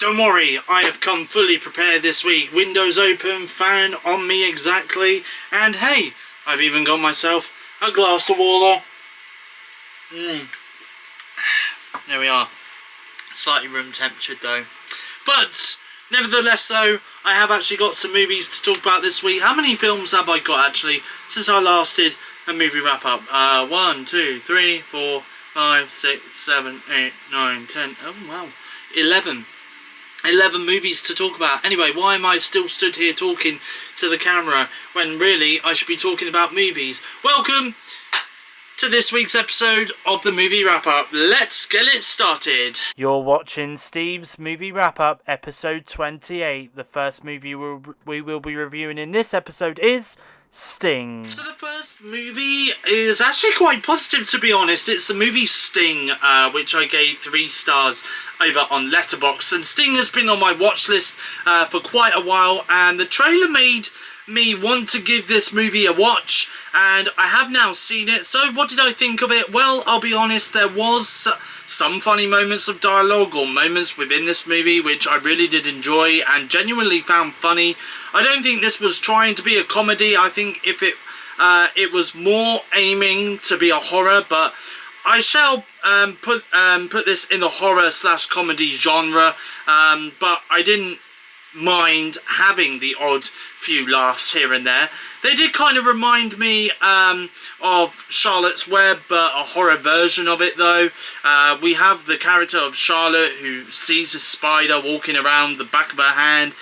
Don't worry, I have come fully prepared this week. Windows open, fan on me exactly, and hey, I've even got myself a glass of water. There we are. Slightly room temperatured though. But nevertheless though, I have actually got some movies to talk about this week. How many films have I got actually since I last did a movie wrap up? 1, 2, 3, 4, 5, 6, 7, 8, 9, 10. Oh wow. 11 movies to talk about. Anyway, why am I still stood here talking to the camera when really I should be talking about movies? Welcome to this week's episode of the Movie Wrap Up. Let's get it started. You're watching Steve's Movie Wrap Up, episode 28. The first movie we will be reviewing in this episode is Sting. So the first movie is actually quite positive, to be honest. It's the movie Sting, which I gave 3 stars over on Letterboxd. And Sting has been on my watch list for quite a while, and the trailer made me want to give this movie a watch, and I have now seen it. So what did I think of it? Well, I'll be honest, there was some funny moments of dialogue or moments within this movie which I really did enjoy and genuinely found funny. I don't think this was trying to be a comedy. I think if it was more aiming to be a horror, but I shall put this in the horror/comedy genre, but I didn't mind having the odd few laughs here and there. They did kind of remind me of Charlotte's Web, but a horror version of it though. We have the character of Charlotte who sees a spider walking around the back of her hand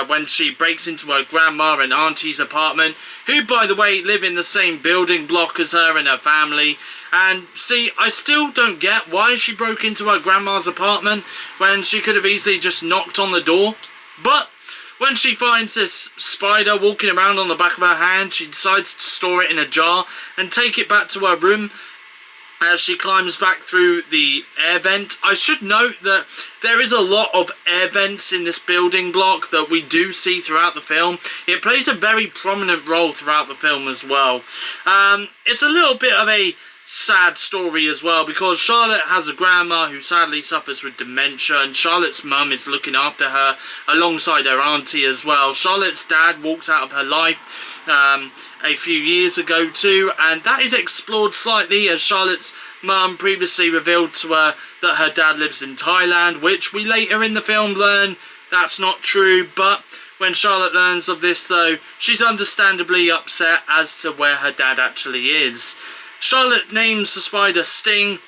when she breaks into her grandma and auntie's apartment, who by the way live in the same building block as her and her family. And see, I still don't get why she broke into her grandma's apartment when she could have easily just knocked on the door. But when she finds this spider walking around on the back of her hand, she decides to store it in a jar and take it back to her room as she climbs back through the air vent. I should note that there is a lot of air vents in this building block that we do see throughout the film. It plays a very prominent role throughout the film as well. It's a little bit of a sad story as well, because Charlotte has a grandma who sadly suffers with dementia, and Charlotte's mum is looking after her alongside her auntie as well. Charlotte's dad walked out of her life a few years ago too, and that is explored slightly as Charlotte's mum previously revealed to her that her dad lives in Thailand, which we later in the film learn that's not true. But when Charlotte learns of this though, she's understandably upset as to where her dad actually is. Charlotte names the spider Sting,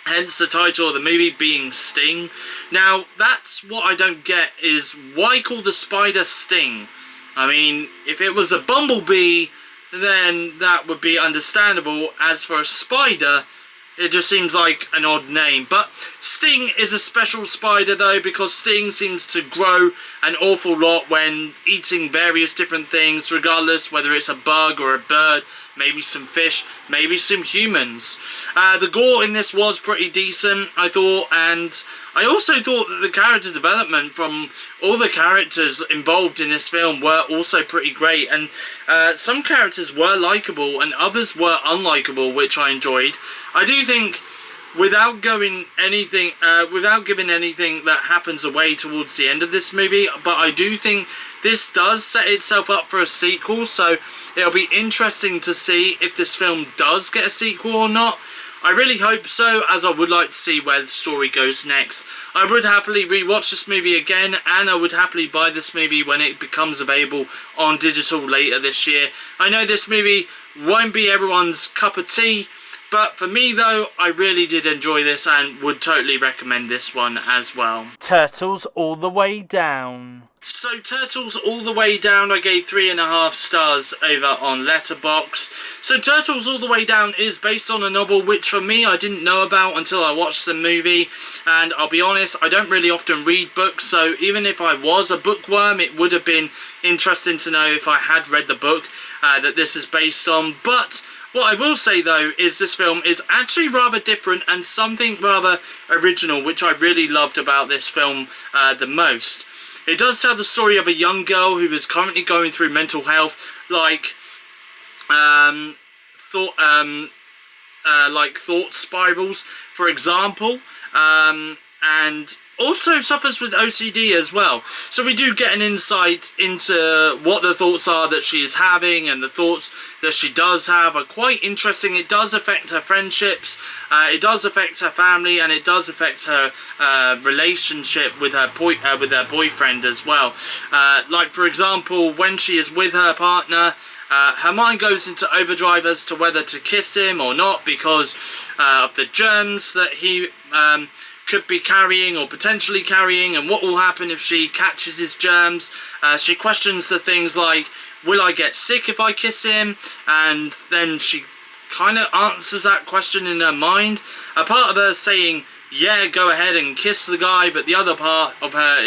hence the title of the movie being Sting. Now, that's what I don't get, is why call the spider Sting? I mean, if it was a bumblebee, then that would be understandable. As for a spider, it just seems like an odd name. But Sting is a special spider though, because Sting seems to grow an awful lot when eating various different things, regardless whether it's a bug or a bird, maybe some fish, maybe some humans. The gore in this was pretty decent, I thought, and I also thought that the character development from all the characters involved in this film were also pretty great, and some characters were likeable and others were unlikable, which I enjoyed. I do think, without giving anything that happens away towards the end of this movie, but I do think this does set itself up for a sequel, so it'll be interesting to see if this film does get a sequel or not. I really hope so, as I would like to see where the story goes next. I would happily rewatch this movie again, and I would happily buy this movie when it becomes available on digital later this year. I know this movie won't be everyone's cup of tea, but for me though, I really did enjoy this and would totally recommend this one as well. Turtles All the Way Down. So Turtles All the Way Down, I gave 3.5 stars over on Letterboxd. So Turtles All the Way Down is based on a novel which for me I didn't know about until I watched the movie, and I'll be honest, I don't really often read books, so even if I was a bookworm, it would have been interesting to know if I had read the book that this is based on. But what I will say though is this film is actually rather different and something rather original, which I really loved about this film the most. It does tell the story of a young girl who is currently going through mental health, like thought spirals, for example, and also suffers with OCD as well. So we do get an insight into what the thoughts are that she is having, and the thoughts that she does have are quite interesting. It does affect her friendships, it does affect her family, and it does affect her relationship with her boyfriend as well. Like for example, when she is with her partner, her mind goes into overdrive as to whether to kiss him or not, because of the germs that he could be carrying or potentially carrying, and what will happen if she catches his germs. She questions the things like, will I get sick if I kiss him? And then she kind of answers that question in her mind. A part of her saying, yeah, go ahead and kiss the guy, but the other part of her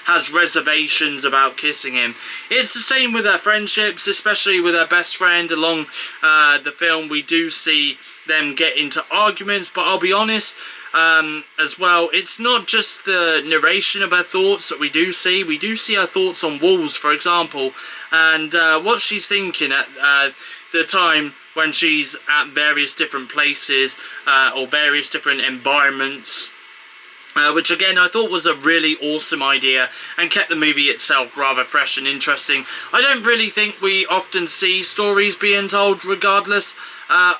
has reservations about kissing him. It's the same with her friendships, especially with her best friend. Along the film, we do see them get into arguments, but I'll be honest, as well, it's not just the narration of her thoughts that we do see her thoughts on walls, for example, and what she's thinking at the time when she's at various different places or various different environments, which again I thought was a really awesome idea and kept the movie itself rather fresh and interesting. I don't really think we often see stories being told regardless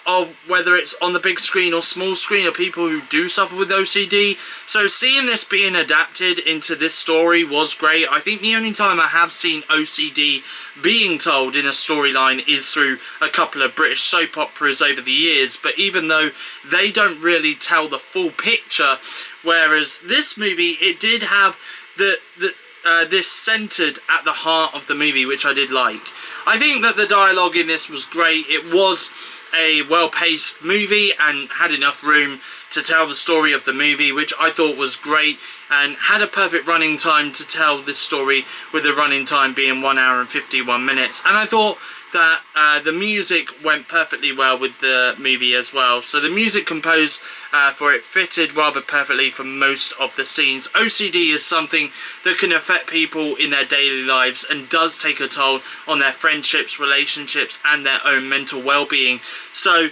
of whether it's on the big screen or small screen, of people who do suffer with OCD. So seeing this being adapted into this story was great. I think the only time I have seen OCD being told in a storyline is through a couple of British soap operas over the years, but even though they don't really tell the full picture, whereas this movie, it did have this centered at the heart of the movie, which I did like. I think that the dialogue in this was great. It was a well-paced movie and had enough room to tell the story of the movie, which I thought was great, and had a perfect running time to tell this story, with the running time being 1 hour and 51 minutes. And I thought that the music went perfectly well with the movie as well. So the music composed for it fitted rather perfectly for most of the scenes. OCD is something that can affect people in their daily lives and does take a toll on their friendships, relationships, and their own mental well-being. So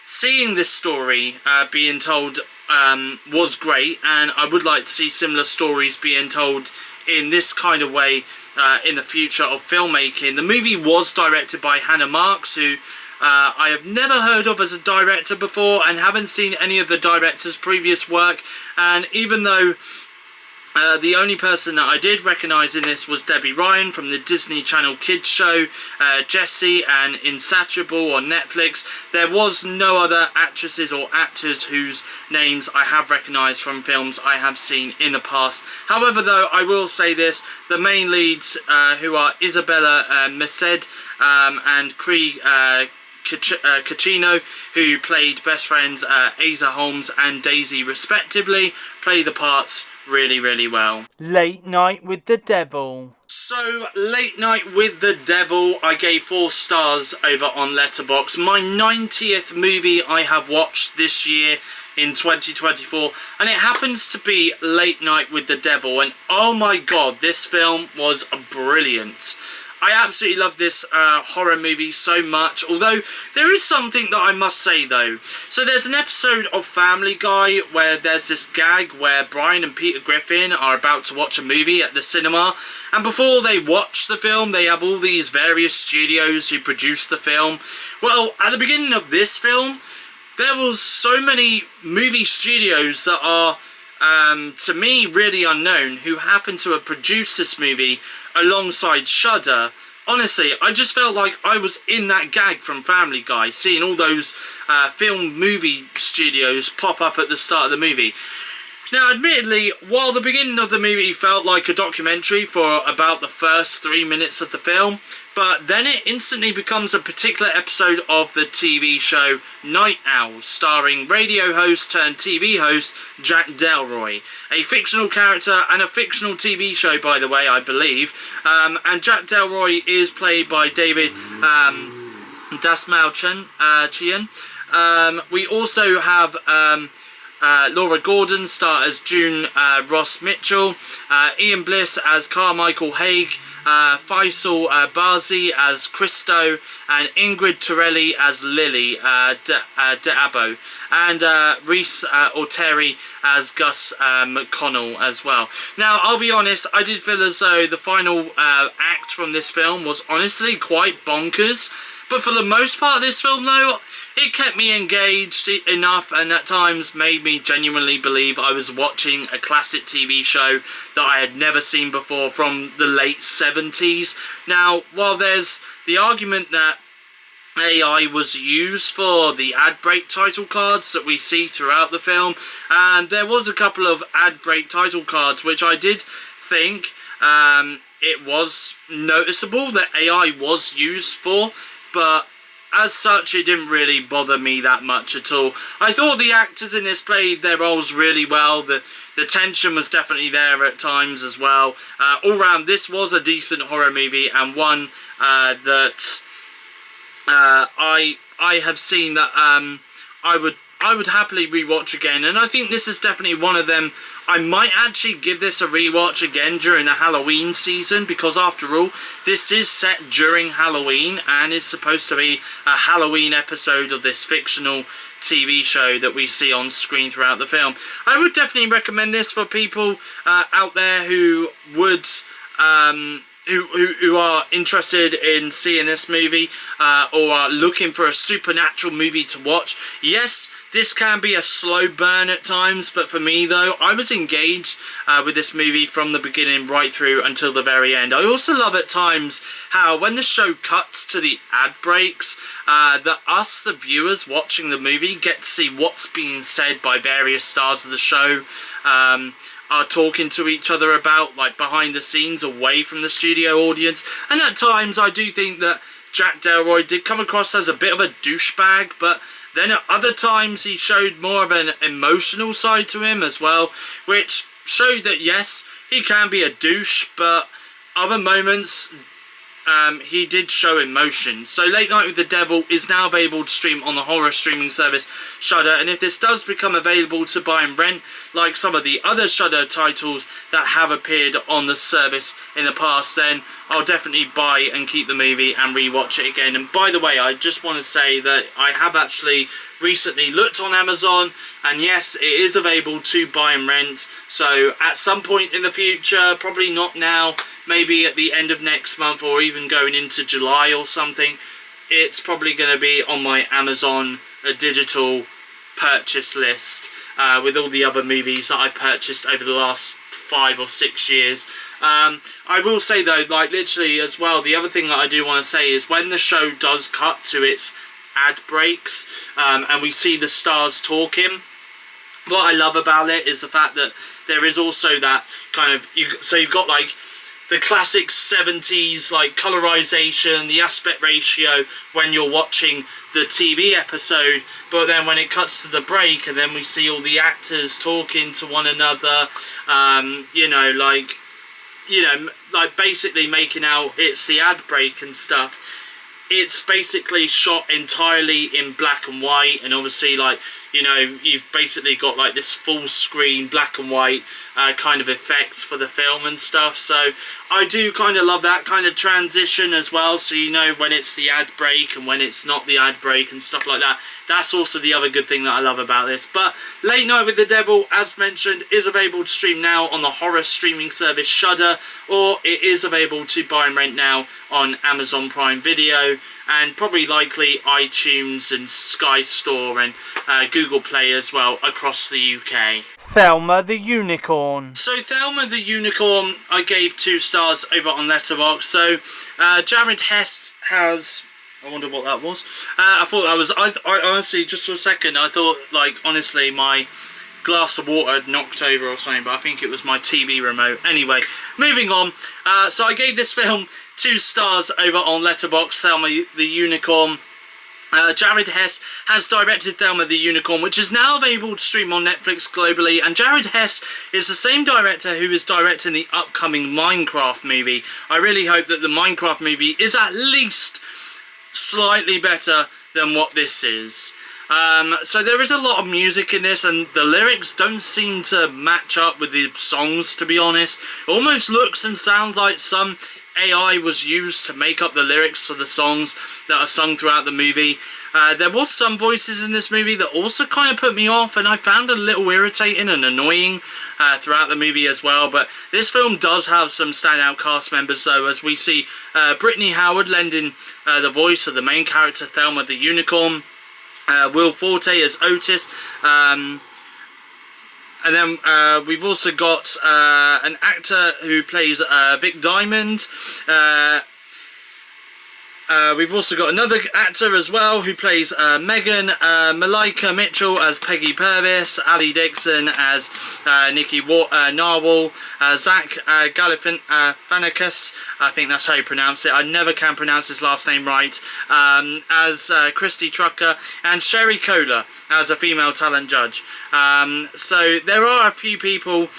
seeing this story being told was great, and I would like to see similar stories being told in this kind of way in the future of filmmaking. The movie was directed by Hannah Marks, who I have never heard of as a director before, and haven't seen any of the director's previous work. And even though the only person that I did recognise in this was Debbie Ryan from the Disney Channel kids show Jessie and Insatiable on Netflix, there was no other actresses or actors whose names I have recognised from films I have seen in the past. However, though, I will say this, the main leads, who are Isabella Merced and Krieg Cacino, who played best friends Asa Holmes and Daisy respectively, play the parts really, really well. Late Night with the Devil. So, Late Night with the Devil, I gave 4 stars over on Letterboxd. My 90th movie I have watched this year in 2024, and it happens to be Late Night with the Devil, and oh my god, this film was brilliant. I absolutely love this horror movie so much, although there is something that I must say though. So there's an episode of Family Guy where there's this gag where Brian and Peter Griffin are about to watch a movie at the cinema, and before they watch the film they have all these various studios who produce the film. Well, at the beginning of this film there was so many movie studios that are to me really unknown, who happen to have produced this movie alongside Shudder. Honestly, I just felt like I was in that gag from Family Guy, seeing all those film movie studios pop up at the start of the movie. Now, admittedly, while the beginning of the movie felt like a documentary for about the first 3 minutes of the film, but then it instantly becomes a particular episode of the TV show Night Owls, starring radio host turned TV host Jack Delroy, a fictional character and a fictional TV show, by the way, I believe. And Jack Delroy is played by David Dasmalchian. We also have Laura Gordon star as June Ross Mitchell, Ian Bliss as Carmichael Haig, Faisal Bazi as Christo, and Ingrid Torelli as Lily Deabo, and Reese Orteri as Gus McConnell as well. Now, I'll be honest, I did feel as though the final act from this film was honestly quite bonkers. But for the most part of this film, though, it kept me engaged enough and at times made me genuinely believe I was watching a classic TV show that I had never seen before from the late 70s. Now, while there's the argument that AI was used for the ad break title cards that we see throughout the film, and there was a couple of ad break title cards which I did think it was noticeable that AI was used for, but as such it didn't really bother me that much at all. I thought the actors in this played their roles really well. The tension was definitely there at times as well. All round, this was a decent horror movie, and one that I have seen that I would happily rewatch again, and I think this is definitely one of them. I might actually give this a rewatch again during the Halloween season, because after all, this is set during Halloween and is supposed to be a Halloween episode of this fictional TV show that we see on screen throughout the film. I would definitely recommend this for people out there who would who are interested in seeing this movie or are looking for a supernatural movie to watch. Yes, this can be a slow burn at times, but for me though, I was engaged with this movie from the beginning right through until the very end. I also love at times how when the show cuts to the ad breaks, that us, the viewers watching the movie, get to see what's being said by various stars of the show, are talking to each other about, like, behind the scenes, away from the studio audience. And at times I do think that Jack Delroy did come across as a bit of a douchebag, but then at other times he showed more of an emotional side to him as well, which showed that yes, he can be a douche, but other moments he did show emotion. So Late Night with the Devil is now available to stream on the horror streaming service Shudder, and if this does become available to buy and rent, like some of the other Shudder titles that have appeared on the service in the past, then I'll definitely buy and keep the movie and rewatch it again. And by the way, I just want to say that I have actually recently looked on Amazon, and yes, it is available to buy and rent. So at some point in the future, probably not now, maybe at the end of next month or even going into July or something, it's probably going to be on my Amazon digital purchase list with all the other movies that I've purchased over the last 5 or 6 years. I will say though, like literally as well, the other thing that I do want to say is when the show does cut to its ad breaks and we see the stars talking, what I love about it is the fact that there is also that kind of, so you've got like the classic 70s like colorization, the aspect ratio when you're watching the TV episode, but then when it cuts to the break and then we see all the actors talking to one another, like basically making out it's the ad break and stuff. It's basically shot entirely in black and white, and obviously, like, you know, you've basically got like this full screen black and white kind of effect for the film and stuff. So I do kind of love that kind of transition as well, so you know when it's the ad break and when it's not the ad break and stuff like that. That's also the other good thing that I love about this. But Late Night with the Devil, as mentioned, is available to stream now on the horror streaming service Shudder, or it is available to buy and rent now on Amazon Prime Video, and probably likely iTunes and Sky Store and Google Play as well across the UK. Thelma the Unicorn. So Thelma the Unicorn, I gave 2 stars over on Letterboxd. So Jared Hess has, I wonder what that was. I thought that was, I honestly, just for a second, I thought, like, honestly, my glass of water had knocked over or something, but I think it was my TV remote. Anyway, moving on. So I gave this film 2 stars over on Letterboxd, Thelma the Unicorn. Jared Hess has directed Thelma the Unicorn, which is now available to stream on Netflix globally, and Jared Hess is the same director who is directing the upcoming Minecraft movie. I really hope that the Minecraft movie is at least slightly better than what this is. So there is a lot of music in this, and the lyrics don't seem to match up with the songs, to be honest. It almost looks and sounds like some AI was used to make up the lyrics for the songs that are sung throughout the movie. There was some voices in this movie that also kind of put me off, and I found a little irritating and annoying throughout the movie as well. But this film does have some standout cast members though, as we see Brittany Howard lending the voice of the main character Thelma the Unicorn, Will Forte as Otis, and then we've also got an actor who plays Vic Diamond. We've also got another actor as well who plays Megan, Malika Mitchell as Peggy Purvis, Ali Dixon as Nikki Narwhal, Zach Galifianakis, I think that's how you pronounce it, I never can pronounce his last name right, as Christy Trucker, and Sherry Kohler as a female talent judge. So there are a few people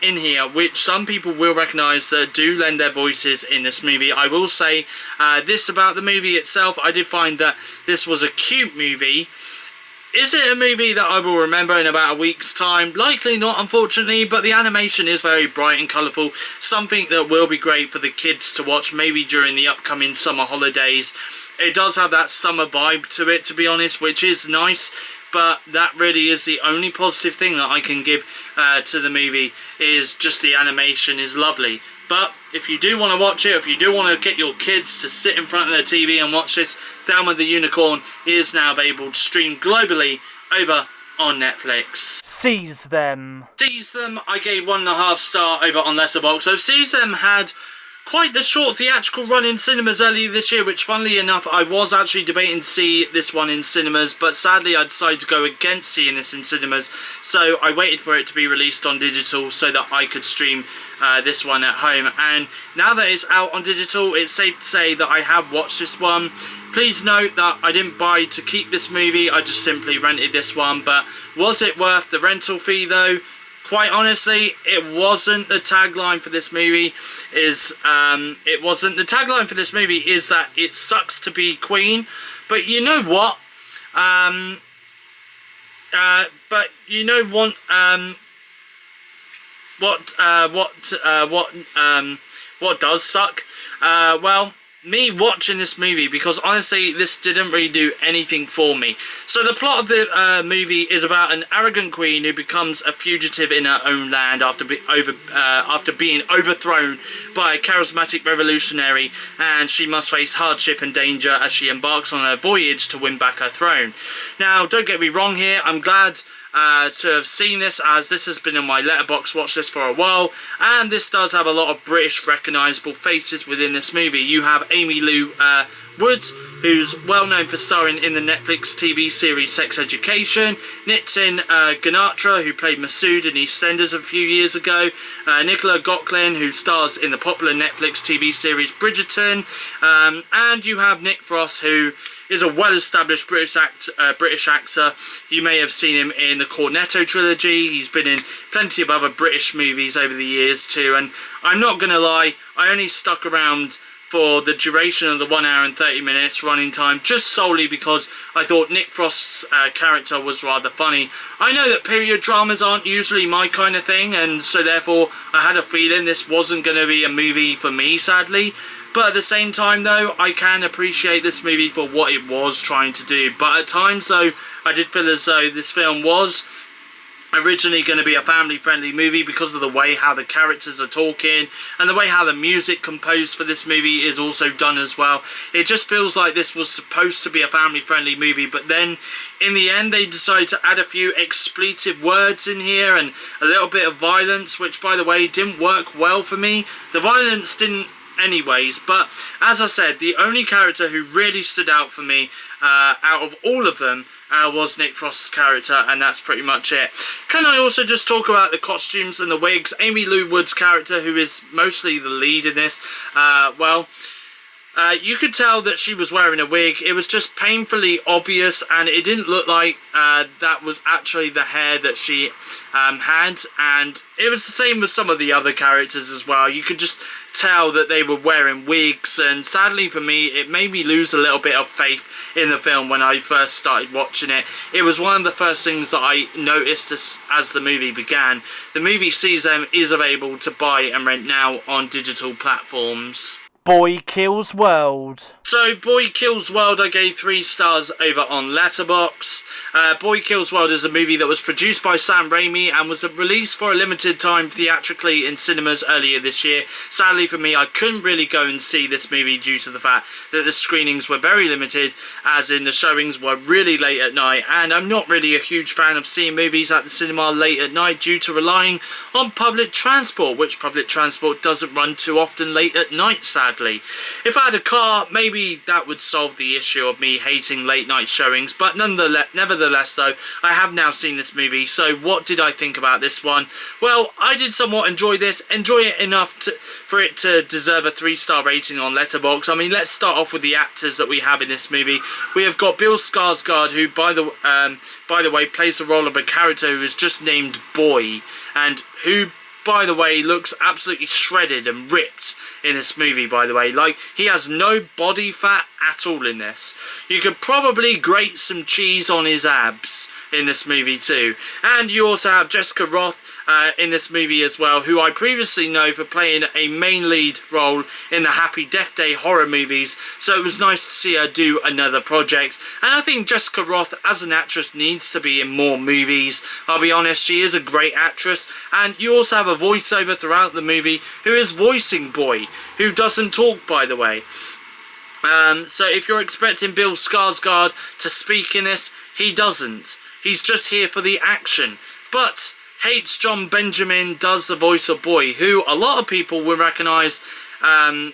in here which some people will recognise that do lend their voices in this movie. I will say this about the movie itself, I did find that this was a cute movie. Is it a movie that I will remember in about a week's time? Likely not, unfortunately, but the animation is very bright and colourful. Something that will be great for the kids to watch, maybe during the upcoming summer holidays. It does have that summer vibe to it, to be honest, which is nice. But that really is the only positive thing that I can give to the movie, is just the animation is lovely. But if you do want to watch it, if you do want to get your kids to sit in front of their TV and watch this, Thelma the Unicorn is now available to stream globally over on Netflix. Seize Them. Seize Them, I gave 1.5 star over on Letterboxd. So Seize Them had quite the short theatrical run in cinemas earlier this year, which funnily enough I was actually debating to see this one in cinemas, but sadly I decided to go against seeing this in cinemas, so I waited for it to be released on digital so that I could stream this one at home. And now that it's out on digital, it's safe to say that I have watched this one. Please note that I didn't buy to keep this movie, I just simply rented this one. But was it worth the rental fee though? Quite honestly, it wasn't. The tagline for this movie is, it wasn't. The tagline for this movie is that it sucks to be Queen. But you know what? But you know what does suck? Well, me watching this movie, because honestly this didn't really do anything for me. So the plot of the movie is about an arrogant queen who becomes a fugitive in her own land after being overthrown by a charismatic revolutionary, and she must face hardship and danger as she embarks on her voyage to win back her throne. Now, don't get me wrong here, I'm glad to have seen this, as this has been on my Letterboxd watch list for a while, and this does have a lot of British recognisable faces within this movie. You have Amy Lou Woods, who's well known for starring in the Netflix TV series Sex Education, Nitin Ganatra, who played Masood in EastEnders a few years ago, Nicola Gocklin, who stars in the popular Netflix TV series Bridgerton, and you have Nick Frost, who is a well-established British actor. You may have seen him in the Cornetto trilogy. He's been in plenty of other British movies over the years too, and I'm not gonna lie, I only stuck around for the duration of the 1 hour and 30 minutes running time, just solely because I thought Nick Frost's character was rather funny. I know that period dramas aren't usually my kind of thing, and so therefore I had a feeling this wasn't going to be a movie for me, sadly. But at the same time though, I can appreciate this movie for what it was trying to do. But at times though, I did feel as though this film was originally going to be a family-friendly movie because of the way how the characters are talking and the way how the music composed for this movie is also done as well. It just feels like this was supposed to be a family-friendly movie, but then in the end they decided to add a few expletive words in here and a little bit of violence, which by the way didn't work well for me. The violence didn't anyways, but as I said, the only character who really stood out for me out of all of them was Nick Frost's character, and that's pretty much it. Can I also just talk about the costumes and the wigs? Amy Lou Wood's character, who is mostly the lead in this, you could tell that she was wearing a wig. It was just painfully obvious, and it didn't look like that was actually the hair that she had, and it was the same with some of the other characters as well. You could just tell that they were wearing wigs, and sadly for me it made me lose a little bit of faith in the film when I first started watching it. It was one of the first things that I noticed as the movie began. The movie Seize Them is available to buy and rent now on digital platforms. Boy Kills World. So, Boy Kills World, I gave 3 stars over on Letterboxd. Boy Kills World is a movie that was produced by Sam Raimi and was released for a limited time theatrically in cinemas earlier this year. Sadly for me, I couldn't really go and see this movie due to the fact that the screenings were very limited, as in the showings were really late at night, and I'm not really a huge fan of seeing movies at the cinema late at night due to relying on public transport, which public transport doesn't run too often late at night, sadly. If I had a car, maybe that would solve the issue of me hating late night showings, but nevertheless though, I have now seen this movie. So what did I think about this one? Well, I did somewhat enjoy it enough for it to deserve a 3-star rating on Letterboxd. I mean, let's start off with the actors that we have in this movie. We have got Bill Skarsgård, who by the way plays the role of a character who is just named Boy, and who, by the way, looks absolutely shredded and ripped in this movie, by the way. Like, he has no body fat at all in this. You could probably grate some cheese on his abs in this movie too. And you also have Jessica Roth in this movie as well, who I previously know for playing a main lead role in the Happy Death Day horror movies, so it was nice to see her do another project. And I think Jessica Roth as an actress needs to be in more movies. I'll be honest, she is a great actress. And you also have a voiceover throughout the movie who is voicing Boy, who doesn't talk, by the way. So if you're expecting Bill Skarsgård to speak in this, he doesn't. He's just here for the action. But H. Jon Benjamin does the voice of Boy, who a lot of people will recognise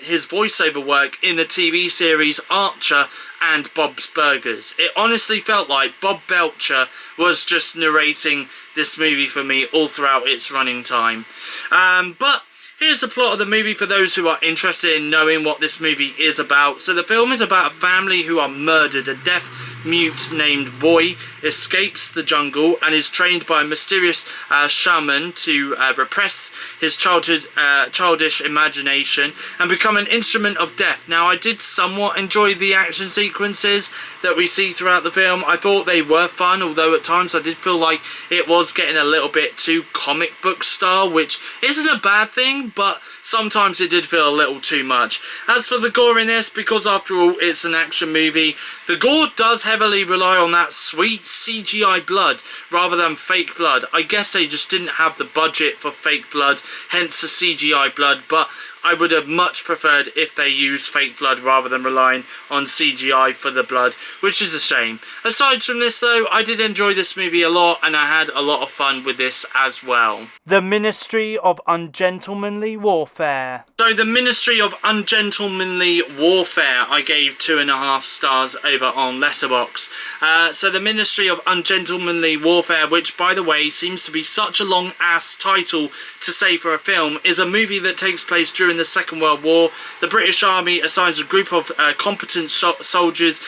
his voiceover work in the TV series Archer and Bob's Burgers. It honestly felt like Bob Belcher was just narrating this movie for me all throughout its running time. But here's the plot of the movie for those who are interested in knowing what this movie is about. So the film is about a family who are murdered. A deaf-mute named Boy escapes the jungle and is trained by a mysterious shaman to repress his childish imagination and become an instrument of death. Now, I did somewhat enjoy the action sequences that we see throughout the film. I thought they were fun, although at times I did feel like it was getting a little bit too comic book style, which isn't a bad thing, but sometimes it did feel a little too much. As for the gore in this, because after all it's an action movie, the gore does heavily rely on that sweet CGI blood rather than fake blood. I guess they just didn't have the budget for fake blood, hence the CGI blood, but I would have much preferred if they used fake blood rather than relying on CGI for the blood, which is a shame. Aside from this though, I did enjoy this movie a lot and I had a lot of fun with this as well. The Ministry of Ungentlemanly Warfare. So the Ministry of Ungentlemanly Warfare, I gave 2.5 stars over on Letterboxd. So the Ministry of Ungentlemanly Warfare, which by the way seems to be such a long ass title to say for a film, is a movie that takes place during the Second World War. The British Army assigns a group of competent soldiers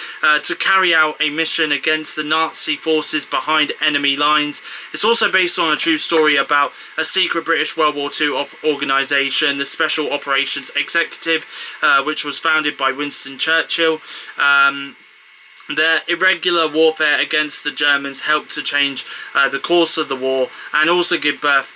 to carry out a mission against the Nazi forces behind enemy lines. It's also based on a true story about a secret British World War II organisation, the Special Operations Executive, which was founded by Winston Churchill. Their irregular warfare against the Germans helped to change the course of the war and also give birth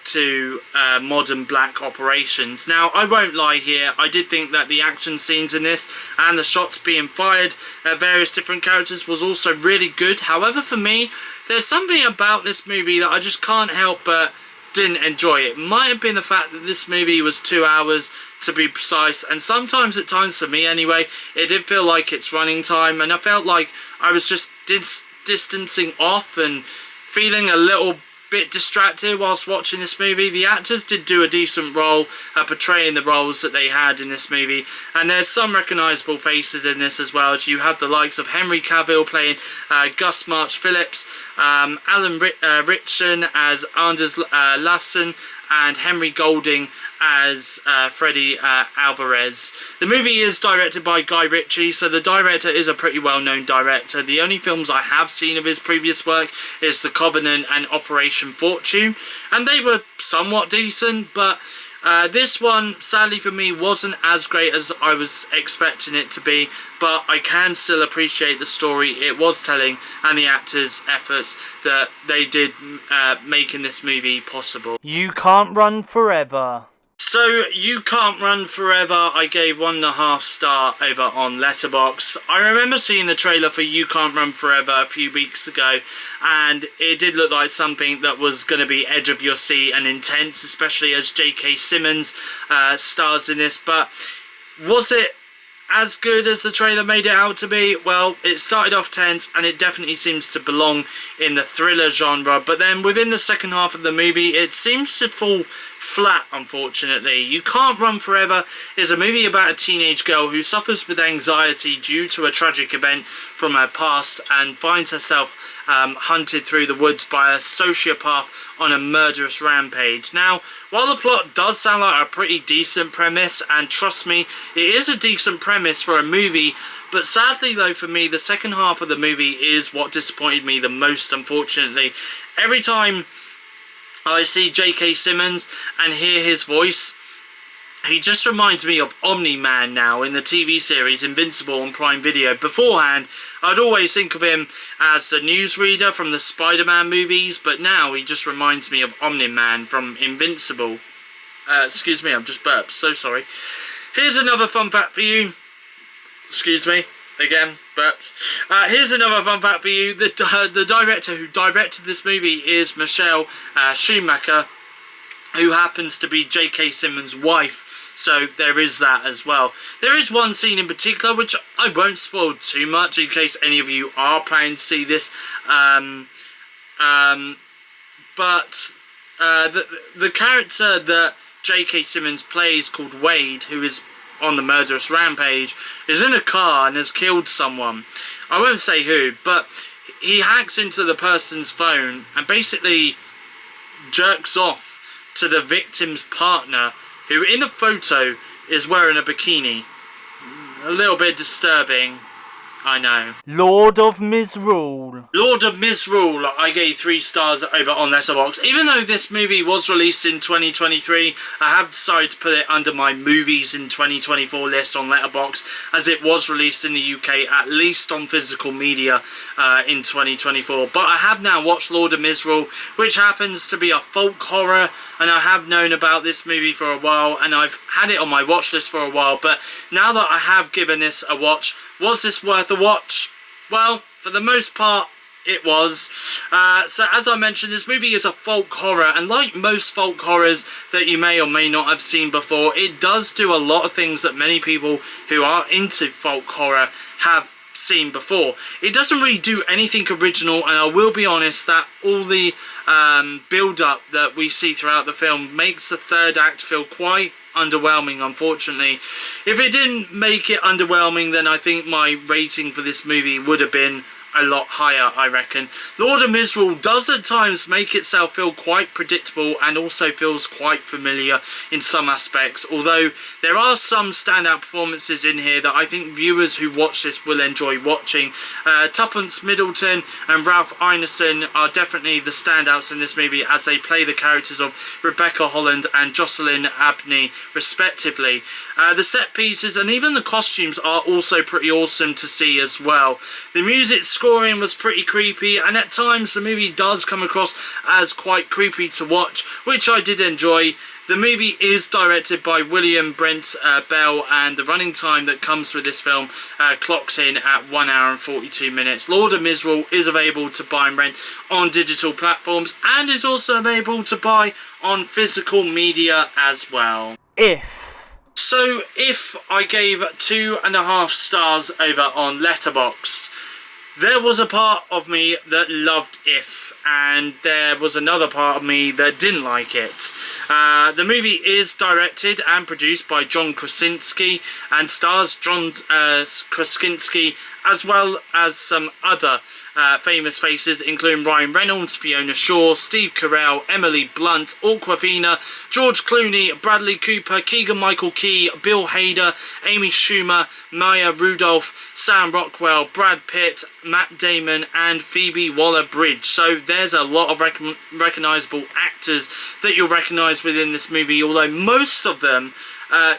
to modern black operations. Now, I won't lie here, I did think that the action scenes in this and the shots being fired at various different characters was also really good. However, for me, there's something about this movie that I just can't help but didn't enjoy. It might have been the fact that this movie was 2 hours to be precise, and sometimes at times for me anyway, it did feel like it's running time, and I felt like I was just distancing off and feeling a little bit distracted whilst watching this movie. The actors did do a decent role at portraying the roles that they had in this movie, and there's some recognisable faces in this as well, as you have the likes of Henry Cavill playing Gus March Phillips, Alan Ritchson as Anders Lassen, and Henry Golding as Freddy Alvarez. The movie is directed by Guy Ritchie, so the director is a pretty well-known director. The only films I have seen of his previous work is The Covenant and Operation Fortune, and they were somewhat decent, but this one, sadly for me, wasn't as great as I was expecting it to be, but I can still appreciate the story it was telling and the actors' efforts that they did making this movie possible. You Can't Run Forever. So, You Can't Run Forever, I gave 1.5 star over on Letterboxd. I remember seeing the trailer for You Can't Run Forever a few weeks ago, and it did look like something that was going to be edge of your seat and intense, especially as J.K. Simmons stars in this. But was it as good as the trailer made it out to be? Well, it started off tense, and it definitely seems to belong in the thriller genre, but then within the second half of the movie it seems to fall flat, unfortunately. You Can't Run Forever is a movie about a teenage girl who suffers with anxiety due to a tragic event from her past and finds herself hunted through the woods by a sociopath on a murderous rampage. Now, while the plot does sound like a pretty decent premise, and trust me, it is a decent premise for a movie, but sadly though for me, the second half of the movie is what disappointed me the most, unfortunately. Every time I see J.K. Simmons and hear his voice, he just reminds me of Omni-Man now in the TV series Invincible on Prime Video. Beforehand, I'd always think of him as the newsreader from the Spider-Man movies, but now he just reminds me of Omni-Man from Invincible. Excuse me, I'm just burped, so sorry. Here's another fun fact for you. Excuse me, again, burped. Here's another fun fact for you. The director who directed this movie is Michelle Schumacher, who happens to be J.K. Simmons' wife. So there is that as well. There is one scene in particular which I won't spoil too much in case any of you are planning to see this. The character that J.K. Simmons plays, called Wade, who is on the murderous rampage, is in a car and has killed someone. I won't say who, but he hacks into the person's phone and basically jerks off to the victim's partner, who in the photo is wearing a bikini. A little bit disturbing, I know. Lord of Misrule. Lord of Misrule, I gave 3 stars over on Letterboxd. Even though this movie was released in 2023, I have decided to put it under my movies in 2024 list on Letterboxd, as it was released in the UK, at least on physical media in 2024. But I have now watched Lord of Misrule, which happens to be a folk horror, and I have known about this movie for a while, and I've had it on my watch list for a while. But now that I have given this a watch, was this worth a watch? Well, for the most part, it was. So as I mentioned, this movie is a folk horror, and like most folk horrors that you may or may not have seen before, it does do a lot of things that many people who are into folk horror have seen before. It doesn't really do anything original, and I will be honest that all the build-up that we see throughout the film makes the third act feel quite underwhelming, unfortunately. If it didn't make it underwhelming, then I think my rating for this movie would have been a lot higher, I reckon. Lord of Misrule does at times make itself feel quite predictable, and also feels quite familiar in some aspects, although there are some standout performances in here that I think viewers who watch this will enjoy watching. Tuppence Middleton and Ralph Ineson are definitely the standouts in this movie, as they play the characters of Rebecca Holland and Jocelyn Abney respectively. The set pieces and even the costumes are also pretty awesome to see as well. The music scoring was pretty creepy, and at times the movie does come across as quite creepy to watch, which I did enjoy. The movie is directed by William Brent Bell, and the running time that comes with this film clocks in at 1 hour and 42 minutes. Lord of Misrule is available to buy and rent on digital platforms, and is also available to buy on physical media as well. So If I gave 2.5 stars over on Letterboxd. There was a part of me that loved If, and there was another part of me that didn't like it. The movie is directed and produced by John Krasinski, and stars John Krasinski as well as some other famous faces, including Ryan Reynolds, Fiona Shaw, Steve Carell, Emily Blunt, Awkwafina, George Clooney, Bradley Cooper, Keegan-Michael Key, Bill Hader, Amy Schumer, Maya Rudolph, Sam Rockwell, Brad Pitt, Matt Damon, and Phoebe Waller-Bridge. So there's a lot of recognisable actors that you'll recognise within this movie, although most of them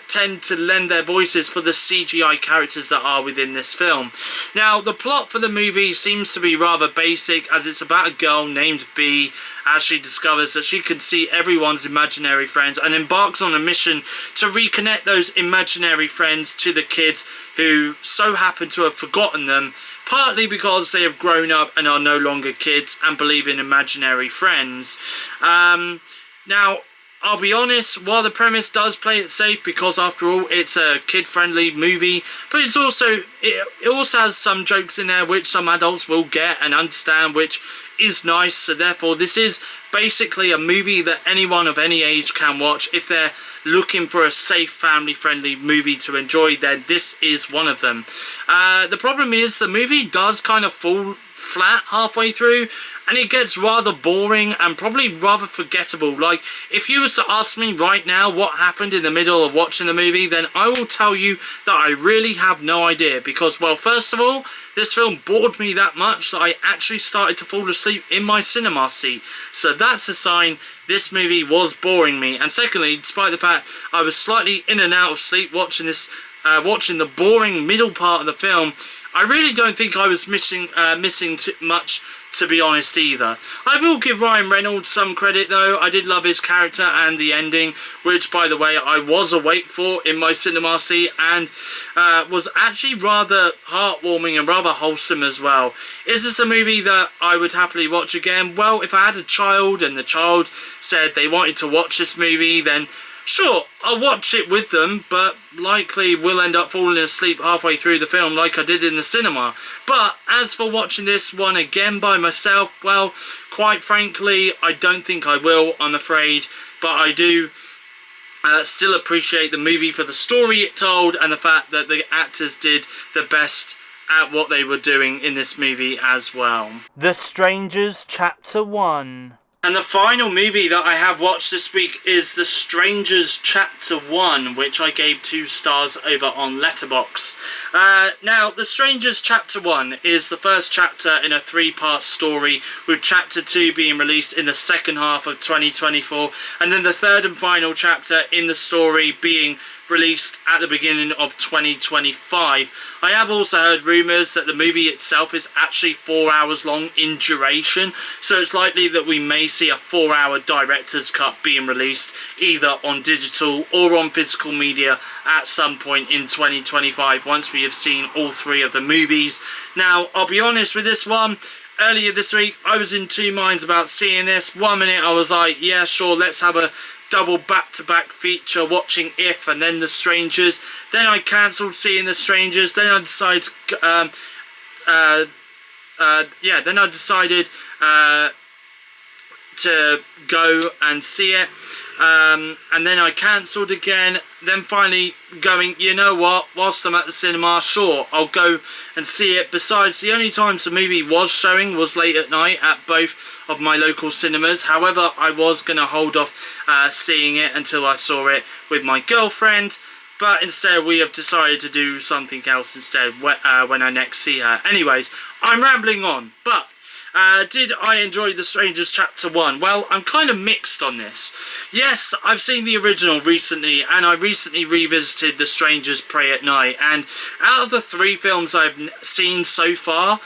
tend to lend their voices for the CGI characters that are within this film. Now, the plot for the movie seems to be rather basic, as it's about a girl named B as she discovers that she can see everyone's imaginary friends and embarks on a mission to reconnect those imaginary friends to the kids who so happen to have forgotten them, partly because they have grown up and are no longer kids and believe in imaginary friends. Now, I'll be honest, while the premise does play it safe, because after all it's a kid-friendly movie, but it also has some jokes in there which some adults will get and understand, which is nice. So therefore this is basically a movie that anyone of any age can watch. If they're looking for a safe, family-friendly movie to enjoy, then this is one of them. The problem is the movie does kind of fall flat halfway through, and it gets rather boring and probably rather forgettable. Like, if you was to ask me right now what happened in the middle of watching the movie, then I will tell you that I really have no idea, because, well, first of all, this film bored me that much that I actually started to fall asleep in my cinema seat. So that's a sign this movie was boring me. And secondly, despite the fact I was slightly in and out of sleep watching this, watching the boring middle part of the film, I really don't think I was missing too much, to be honest, either. I will give Ryan Reynolds some credit though. I did love his character and the ending, which, by the way, I was awake for in my cinema seat, and was actually rather heartwarming and rather wholesome as well. Is this a movie that I would happily watch again? Well, if I had a child and the child said they wanted to watch this movie, then sure, I'll watch it with them, but likely will end up falling asleep halfway through the film like I did in the cinema. But as for watching this one again by myself, well, quite frankly, I don't think I will, I'm afraid. But I do still appreciate the movie for the story it told and the fact that the actors did the best at what they were doing in this movie as well. The Strangers Chapter 1. And the final movie that I have watched this week is The Strangers Chapter 1, which I gave 2 stars over on Letterboxd. Now, The Strangers Chapter 1 is the first chapter in a 3-part story, with Chapter 2 being released in the second half of 2024, and then the third and final chapter in the story being released at the beginning of 2025. I have also heard rumours that the movie itself is actually 4 hours long in duration, so it's likely that we may see a 4-hour director's cut being released either on digital or on physical media at some point in 2025 once we have seen all 3 of the movies. Now, I'll be honest with this one. Earlier this week I was in 2 minds about seeing this. One minute I was like, yeah, sure, let's have a double back-to-back feature watching If and then The Strangers. Then I cancelled seeing The Strangers. Then I decided to go and see it, and then I cancelled again. Then finally going, you know what, whilst I'm at the cinema, sure, I'll go and see it. Besides, the only times the movie was showing was late at night at both of my local cinemas. However, I was going to hold off seeing it until I saw it with my girlfriend, but instead we have decided to do something else instead when I next see her. Anyways, I'm rambling on, but did I enjoy The Strangers Chapter 1? Well, I'm kind of mixed on this. Yes, I've seen the original recently, and I recently revisited The Strangers Prey at Night, and out of the 3 films I've seen so far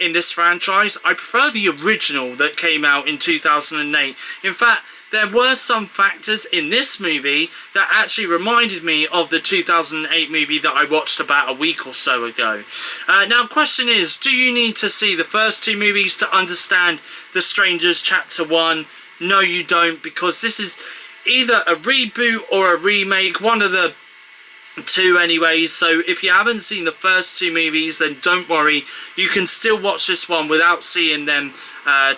in this franchise, I prefer the original that came out in 2008. In fact, there were some factors in this movie that actually reminded me of the 2008 movie that I watched about a week or so ago. Now, question is, do you need to see the first 2 movies to understand The Strangers Chapter 1? No, you don't, because this is either a reboot or a remake, one of the 2 anyways. So if you haven't seen the first 2 movies, then don't worry, you can still watch this one without seeing them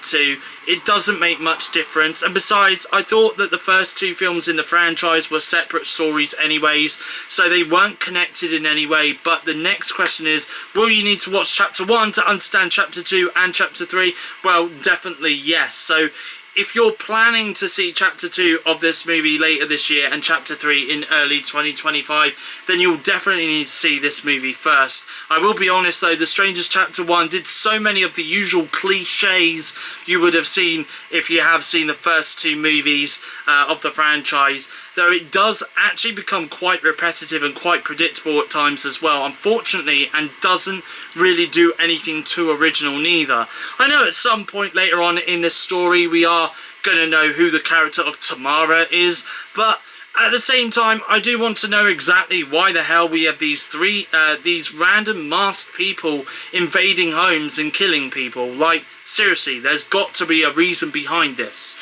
too. It doesn't make much difference, and besides, I thought that the first 2 films in the franchise were separate stories anyways, so they weren't connected in any way. But the next question is, will you need to watch Chapter 1 to understand Chapter 2 and Chapter 3? Well, definitely yes. So if you're planning to see Chapter 2 of this movie later this year and Chapter 3 in early 2025, then you'll definitely need to see this movie first. I will be honest though, The Strangers Chapter 1 did so many of the usual cliches you would have seen if you have seen the first 2 movies of the franchise, though it does actually become quite repetitive and quite predictable at times as well, unfortunately, and doesn't really do anything too original neither. I know at some point later on in this story we are going to know who the character of Tamara is, but at the same time, I do want to know exactly why the hell we have these random masked people invading homes and killing people. Like, seriously, there's got to be a reason behind this.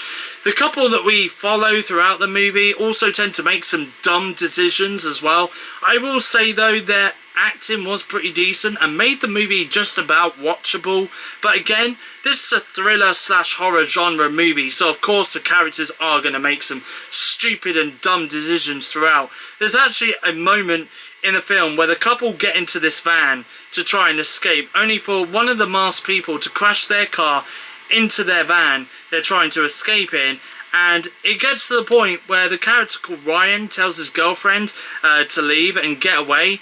The couple that we follow throughout the movie also tend to make some dumb decisions as well. I will say though, their acting was pretty decent and made the movie just about watchable, but again, this is a thriller slash horror genre movie, so of course the characters are going to make some stupid and dumb decisions throughout. There's actually a moment in the film where the couple get into this van to try and escape, only for one of the masked people to crash their car into their van they're trying to escape in. And it gets to the point where the character called Ryan tells his girlfriend to leave and get away,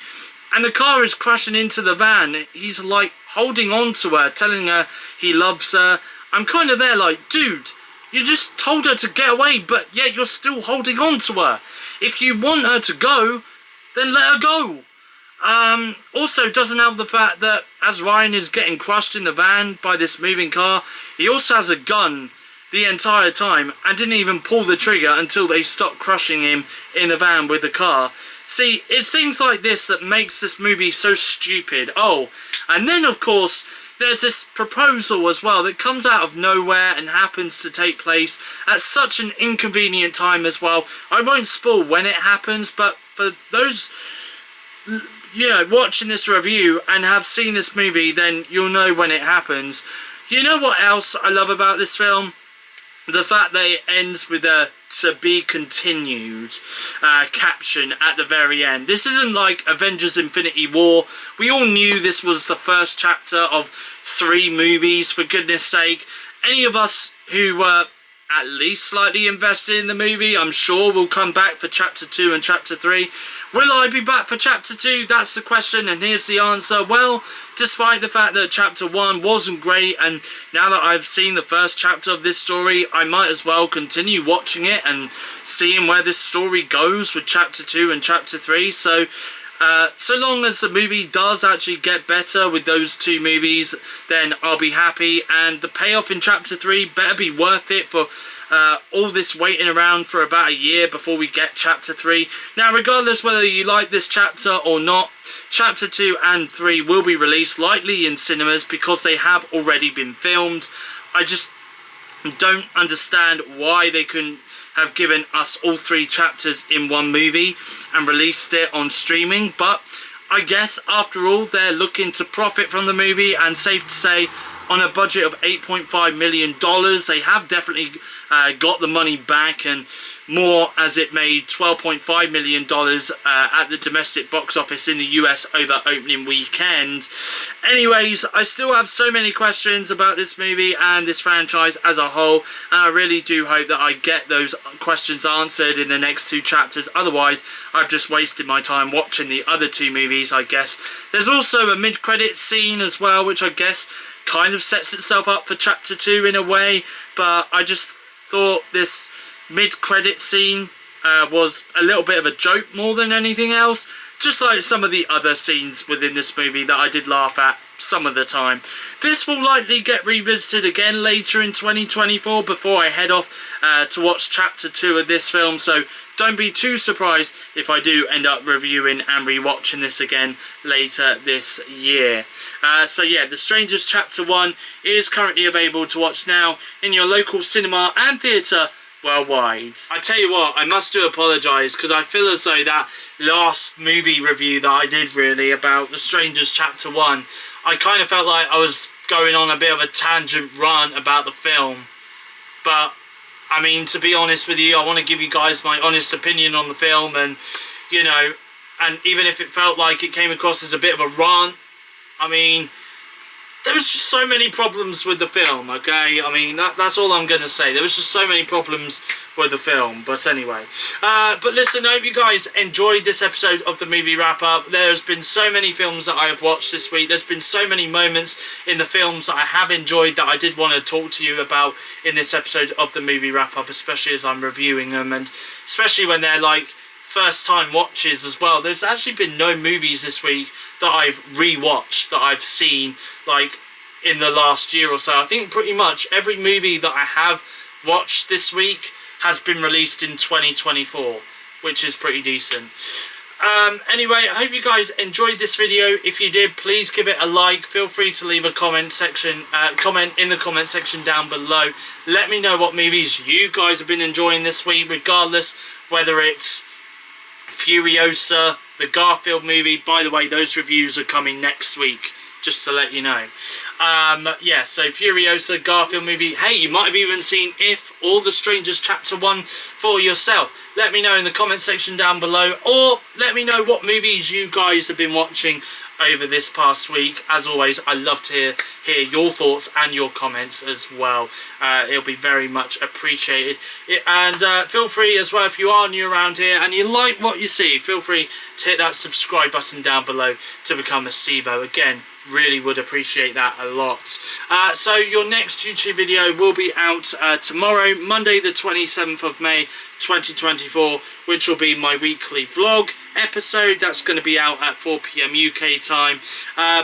and the car is crashing into the van. He's like holding on to her, telling her he loves her. I'm kind of there like, dude, you just told her to get away, but yet you're still holding on to her. If you want her to go, then let her go. Also doesn't help the fact that as Ryan is getting crushed in the van by this moving car, he also has a gun the entire time and didn't even pull the trigger until they stopped crushing him in the van with the car. See, it's things like this that makes this movie so stupid. Oh, and then of course there's this proposal as well that comes out of nowhere and happens to take place at such an inconvenient time as well. I won't spoil when it happens, but for those, you know, watching this review and have seen this movie, then you'll know when it happens. You know what else I love about this film? The fact that it ends with a "to be continued" caption at the very end. This isn't like Avengers Infinity War. We all knew this was the first chapter of 3 movies, for goodness sake. Any of us who were at least slightly invested in the movie, I'm sure will come back for chapter 2 and chapter 3. Will I be back for chapter 2? That's the question, and here's the answer. Well, despite the fact that chapter 1 wasn't great, and now that I've seen the first chapter of this story, I might as well continue watching it and seeing where this story goes with chapter 2 and chapter 3. So long as the movie does actually get better with those 2 movies, then I'll be happy, and the payoff in chapter 3 better be worth it for all this waiting around for about a year before we get chapter 3. Now, regardless whether you like this chapter or not, chapter 2 and 3 will be released likely in cinemas because they have already been filmed. I just don't understand why they couldn't have given us all 3 chapters in one movie and released it on streaming, but I guess after all they're looking to profit from the movie, and safe to say on a budget of $8.5 million they have definitely got the money back and more, as it made $12.5 million at the domestic box office in the US over opening weekend. Anyways, I still have so many questions about this movie and this franchise as a whole, and I really do hope that I get those questions answered in the next 2 chapters. Otherwise, I've just wasted my time watching the other 2 movies, I guess. There's also a mid-credit scene as well, which I guess kind of sets itself up for chapter 2 in a way, but I just thought this mid-credit scene was a little bit of a joke more than anything else, just like some of the other scenes within this movie that I did laugh at some of the time. This will likely get revisited again later in 2024 before I head off to watch chapter 2 of this film, so don't be too surprised if I do end up reviewing and rewatching this again later this year. So yeah, The Strangers chapter 1 is currently available to watch now in your local cinema and theatre worldwide. I tell you what, I must do apologise, because I feel as though that last movie review that I did really about The Strangers chapter 1, I kind of felt like I was going on a bit of a tangent rant about the film, but I mean, to be honest with you, I want to give you guys my honest opinion on the film, and you know, and even if it felt like it came across as a bit of a rant, I mean, there was just so many problems with the film, okay? I mean, that's all I'm going to say. There was just so many problems with the film, but anyway. But listen, I hope you guys enjoyed this episode of the movie wrap-up. There's been so many films that I have watched this week. There's been so many moments in the films that I have enjoyed that I did want to talk to you about in this episode of the movie wrap-up, especially as I'm reviewing them, and especially when they're like first time watches as well. There's actually been no movies this week that I've re-watched, that I've seen like in the last year or so. I think pretty much every movie that I have watched this week has been released in 2024, which is pretty decent. Anyway, I hope you guys enjoyed this video. If you did, please give it a like. Feel free to leave a comment in the comment section down below. Let me know what movies you guys have been enjoying this week, regardless whether it's Furiosa, the Garfield movie. By the way, those reviews are coming next week, just to let you know. Yeah, so Furiosa, Garfield movie. Hey, you might have even seen If or The Strangers Chapter 1 for yourself. Let me know in the comment section down below, or let me know what movies you guys have been watching over this past week. As always, I love to hear your thoughts and your comments as well. It'll be very much appreciated. And feel free as well, if you are new around here and you like what you see, feel free to hit that subscribe button down below to become a Stevo. Again, really would appreciate that a lot. So your next YouTube video will be out tomorrow, Monday the 27th of May 2024, which will be my weekly vlog episode. That's going to be out at 4 PM UK time.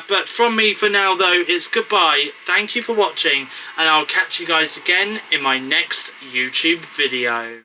But from me for now though, it's goodbye. Thank you for watching, and I'll catch you guys again in my next YouTube video.